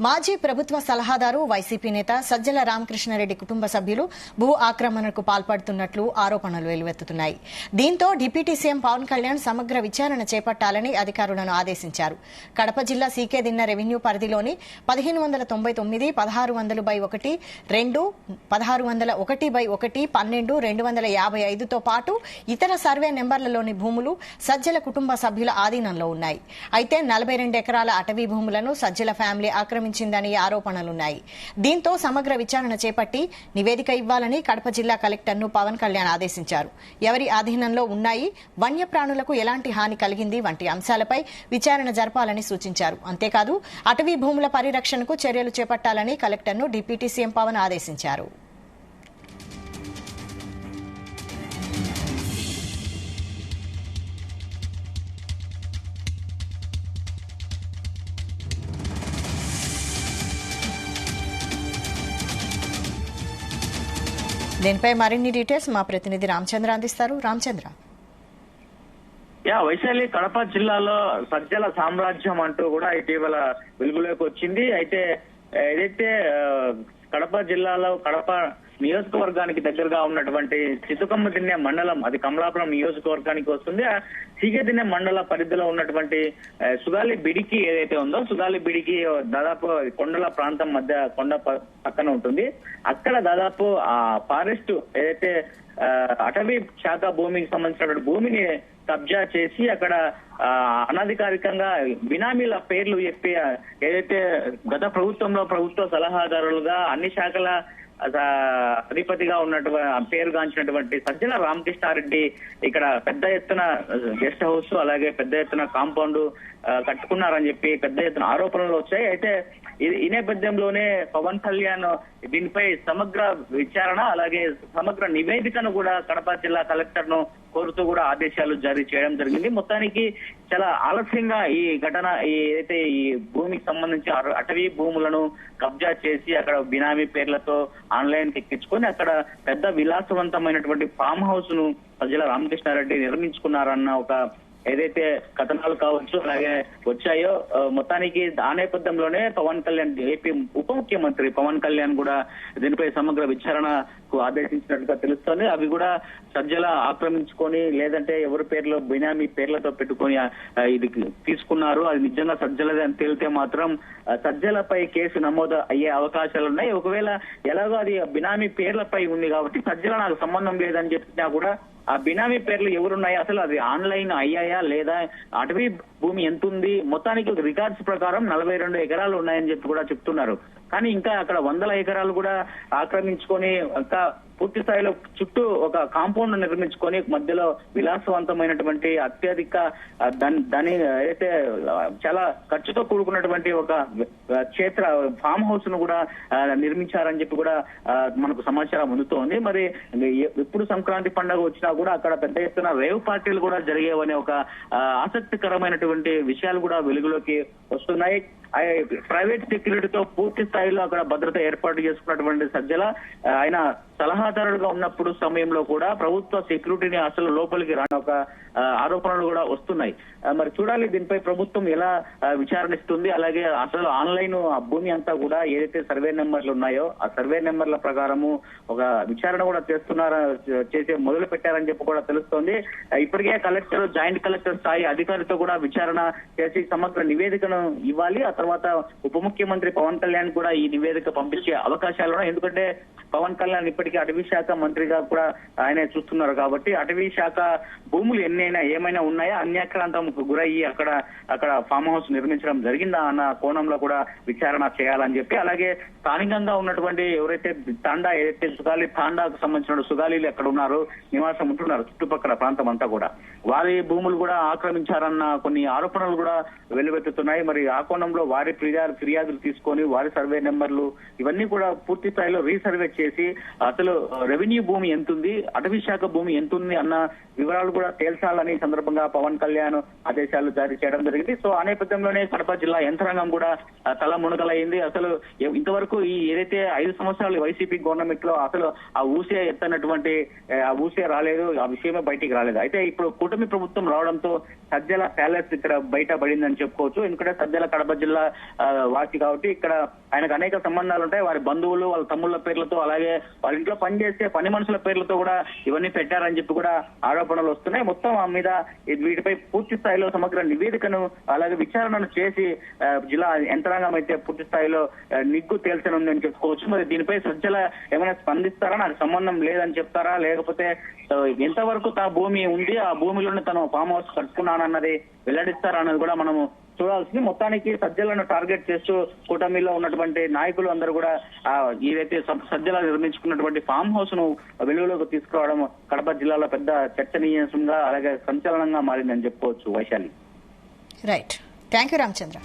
మాజీ ప్రభుత్వ సలహాదారు వైసీపీ నేత సజ్జల రామకృష్ణారెడ్డి కుటుంబ సభ్యులు భూ ఆక్రమణకు పాల్పడుతున్నట్లు ఆరోపణలు వెలువెత్తుతున్నాయి. దీంతో డిప్యూటీ సీఎం పవన్ కళ్యాణ్ సమగ్ర విచారణ చేపట్టాలని అధికారులను ఆదేశించారు. కడప జిల్లా సీకేదిన్న రెవెన్యూ పరిధిలోని 1599, 1600/1, 2, 1601/1, 12, 255తో పాటు ఇతర సర్వే నెంబర్లలోని భూములు సజ్జల కుటుంబ సభ్యుల ఆధీనంలో ఉన్నాయి. అయితే 42 ఎకరాల అటవీ భూములను సజ్జల ఫ్యామిలీ ఆక్రమించిందని ఆరోపణలున్నాయి. దీంతో సమగ్ర విచారణ చేపట్టి నివేదిక ఇవ్వాలని కడప జిల్లా కలెక్టర్ను పవన్ కళ్యాణ్ ఆదేశించారు. ఎవరి ఆధీనంలో ఉన్నాయి, వన్యప్రాణులకు ఎలాంటి హాని కలిగింది వంటి అంశాలపై విచారణ జరపాలని సూచించారు. అంతేకాదు అటవీ భూముల పరిరక్షణకు చర్యలు చేపట్టాలని కలెక్టర్ను డిప్యూటీ సీఎం పవన్ ఆదేశించారు. దీనిపై మరిన్ని డీటెయిల్స్ మా ప్రతినిధి రామచంద్ర అందిస్తారు. రామచంద్ర. వైశాలి, కడప జిల్లాలో సజ్జల సామ్రాజ్యం అంటూ కూడా ఇటీవల వెలుగులోకి వచ్చింది. అయితే ఏదైతే కడప జిల్లాలో కడప నియోజకవర్గానికి దగ్గరగా ఉన్నటువంటి చితుకమ్మదిన్నె మండలం, అది కమలాపురం నియోజకవర్గానికి వస్తుంది. ఆ సీకేదిన్నె మండల పరిధిలో ఉన్నటువంటి సుగాలి బిడికి ఏదైతే ఉందో, సుగాలి బిడికి దాదాపు కొండల ప్రాంతం మధ్య కొండ పక్కన ఉంటుంది. అక్కడ దాదాపు ఆ ఫారెస్ట్ ఏదైతే అటవీ శాఖ భూమికి సంబంధించినటువంటి భూమిని కబ్జా చేసి అక్కడ అనధికారికంగా బినామీల పేర్లు చెప్పి ఏదైతే గత ప్రభుత్వంలో ప్రభుత్వ సలహాదారులుగా అన్ని శాఖల అధిపతిగా ఉన్నటువంటి పేరుగాంచినటువంటి సజ్జల రామకృష్ణారెడ్డి ఇక్కడ పెద్ద ఎత్తున గెస్ట్ హౌస్ అలాగే పెద్ద ఎత్తున కాంపౌండ్ కట్టుకున్నారని చెప్పి పెద్ద ఎత్తున ఆరోపణలు వచ్చాయి. అయితే ఈ నేపథ్యంలోనే పవన్ కళ్యాణ్ దీనిపై సమగ్ర విచారణ అలాగే సమగ్ర నివేదికను కూడా కడప జిల్లా కలెక్టర్ ను కోరుతూ కూడా ఆదేశాలు జారీ చేయడం జరిగింది. మొత్తానికి చాలా ఆలస్యంగా ఈ ఘటన ఏదైతే ఈ భూమికి సంబంధించి అటవీ భూములను కబ్జా చేసి అక్కడ బినామీ పేర్లతో ఆన్లైన్ ఎక్కించుకొని అక్కడ పెద్ద విలాసవంతమైనటువంటి ఫామ్ హౌస్ ను సజ్జల రామకృష్ణారెడ్డి నిర్మించుకున్నారన్న ఒక ఏదైతే కథనాలు కావచ్చు అలాగే వచ్చాయో, మొత్తానికి ఆ నేపథ్యంలోనే పవన్ కళ్యాణ్ ఏపీ ఉప ముఖ్యమంత్రి పవన్ కళ్యాణ్ కూడా దీనిపై సమగ్ర విచారణకు ఆదేశించినట్టుగా తెలుస్తోంది. అవి కూడా సజ్జల ఆక్రమించుకొని లేదంటే ఎవరి పేర్లో బినామీ పేర్లతో పెట్టుకొని ఇది తీసుకున్నారు, అది నిజంగా సజ్జలదే అని తేలితే మాత్రం సజ్జలపై కేసు నమోదు అయ్యే అవకాశాలు ఉన్నాయి. ఒకవేళ ఎలాగో అది బినామీ పేర్లపై ఉంది కాబట్టి సజ్జల నాకు సంబంధం లేదని చెప్పినా కూడా ఆ బినామీ పేర్లు ఎవరున్నాయి, అసలు అది ఆన్లైన్ అయ్యాయా లేదా, అటవీ భూమి ఎంత ఉంది, మొత్తానికి రికార్డ్స్ ప్రకారం 42 ఎకరాలు ఉన్నాయని చెప్పి కూడా చెప్తున్నారు. కానీ ఇంకా అక్కడ 100 ఎకరాలు కూడా ఆక్రమించుకొని ఇంకా పూర్తి స్థాయిలో చుట్టూ ఒక కాంపౌండ్ నిర్మించుకొని మధ్యలో విలాసవంతమైనటువంటి అత్యధిక దాని అయితే చాలా ఖర్చుతో కూడుకున్నటువంటి ఒక క్షేత్ర ఫామ్ హౌస్ ను కూడా నిర్మించారని చెప్పి కూడా మనకు సమాచారం అందుతోంది. మరి ఎప్పుడు సంక్రాంతి పండుగ వచ్చినా కూడా అక్కడ పెద్ద ఎత్తున రేవ్ పార్టీలు కూడా జరిగేవనే ఒక ఆసక్తికరమైనటువంటి విషయాలు కూడా వెలుగులోకి వస్తున్నాయి. ప్రైవేట్ సెక్యూరిటీతో పూర్తి స్థాయిలో అక్కడ భద్రత ఏర్పాటు చేసుకున్నటువంటి సజ్జల ఆయన సలహాదారుడుగా ఉన్నప్పుడు సమయంలో కూడా ప్రభుత్వ సెక్యూరిటీని అసలు లోపలికి రాని ఒక ఆరోపణలు కూడా వస్తున్నాయి. మరి చూడాలి దీనిపై ప్రభుత్వం ఎలా విచారణ ఇస్తుంది. అలాగే అసలు ఆన్లైన్ ఆ భూమి అంతా కూడా ఏదైతే సర్వే నెంబర్లు ఉన్నాయో ఆ సర్వే నెంబర్ల ప్రకారము ఒక విచారణ కూడా చేసే మొదలు పెట్టారని చెప్పి కూడా తెలుస్తోంది. ఇప్పటికే కలెక్టర్, జాయింట్ కలెక్టర్ స్థాయి అధికారితో కూడా విచారణ చేసి సమగ్ర నివేదికను ఇవ్వాలి. ఆ తర్వాత ఉప ముఖ్యమంత్రి పవన్ కళ్యాణ్ కూడా ఈ నివేదిక పంపించే అవకాశాలు ఉన్నాయి. ఎందుకంటే పవన్ కళ్యాణ్ ఇప్పటికీ అటవీ శాఖ మంత్రిగా కూడా ఆయనే చూస్తున్నారు కాబట్టి అటవీ శాఖ భూములు ఏమైనా ఉన్నాయా, అన్యాక్రాంతంకు గురయ్యి అక్కడ ఫామ్ హౌస్ నిర్మించడం జరిగిందా అన్న కోణంలో కూడా విచారణ చేయాలని చెప్పి, అలాగే స్థానికంగా ఉన్నటువంటి ఎవరైతే ఏదైతే సుగాలి తాండాకు సంబంధించిన సుగాలీలు ఎక్కడ ఉన్నారు, నివాసం ఉంటున్నారు చుట్టుపక్కల ప్రాంతం అంతా కూడా వారి భూములు కూడా ఆక్రమించారన్న కొన్ని ఆరోపణలు కూడా వెలువెత్తుతున్నాయి. మరి ఆ కోణంలో వారి ఫిర్యాదులు తీసుకొని వారి సర్వే నెంబర్లు ఇవన్నీ కూడా పూర్తి స్థాయిలో రీసర్వే చేసి అసలు రెవెన్యూ భూమి ఎంతుంది, అటవీ శాఖ భూమి ఎంతుంది అన్న వివరాలు కూడా తేల్చాలని సందర్భంగా పవన్ కళ్యాణ్ ఆదేశాలు జారీ చేయడం జరిగింది. సో ఆ నేపథ్యంలోనే కడప జిల్లా యంత్రాంగం కూడా తల మునకలైంది. అసలు ఇంతవరకు ఈ ఏదైతే 5 సంవత్సరాలు వైసీపీ గవర్నమెంట్ లో అసలు ఆ ఊసే ఎత్తనటువంటి ఆ ఊసే రాలేదు, ఆ విషయమే బయటికి రాలేదు. అయితే ఇప్పుడు కూటమి ప్రభుత్వం రావడంతో సజ్జల ప్యాలెస్ ఇక్కడ బయట పడిందని చెప్పుకోవచ్చు. ఎందుకంటే సజ్జల కడప జిల్లా వాసి కాబట్టి ఇక్కడ ఆయనకు అనేక సంబంధాలు ఉంటాయి. వారి బంధువులు, వాళ్ళ తమ్ముళ్ల పేర్లతో, అలాగే వాళ్ళ ఇంట్లో పనిచేసే పని మనుషుల పేర్లతో కూడా ఇవన్నీ పెట్టారని చెప్పి కూడా ఆరోపణలు వస్తున్నాయి. మొత్తం ఆ మీద వీటిపై పూర్తి స్థాయిలో సమగ్ర నివేదికను అలాగే విచారణను చేసి జిల్లా యంత్రాంగం అయితే పూర్తి స్థాయిలో నిగ్గు తేల్చనుందని చెప్పుకోవచ్చు. మరి దీనిపై సజ్జల ఏమైనా స్పందిస్తారా, నాకు సంబంధం లేదని చెప్తారా, లేకపోతే ఎంతవరకు తన భూమి ఉంది, ఆ భూమిలోనే తను ఫామ్ హౌస్ కట్టుకున్నానన్నది వెల్లడిస్తారా అన్నది కూడా మనము చూడాల్సింది. మొత్తానికి సజ్జలను టార్గెట్ చేస్తూ కూటమిలో ఉన్నటువంటి నాయకులు అందరూ కూడా ఏదైతే సజ్జల నిర్మించుకున్నటువంటి ఫామ్ హౌస్ ను వెలుగులోకి తీసుకురావడం కడప జిల్లాలో పెద్ద చర్చనీయాంశంగా అలాగే సంచలనంగా మారిందని చెప్పుకోవచ్చు. Vaishali. Right, thank you Ramachandra.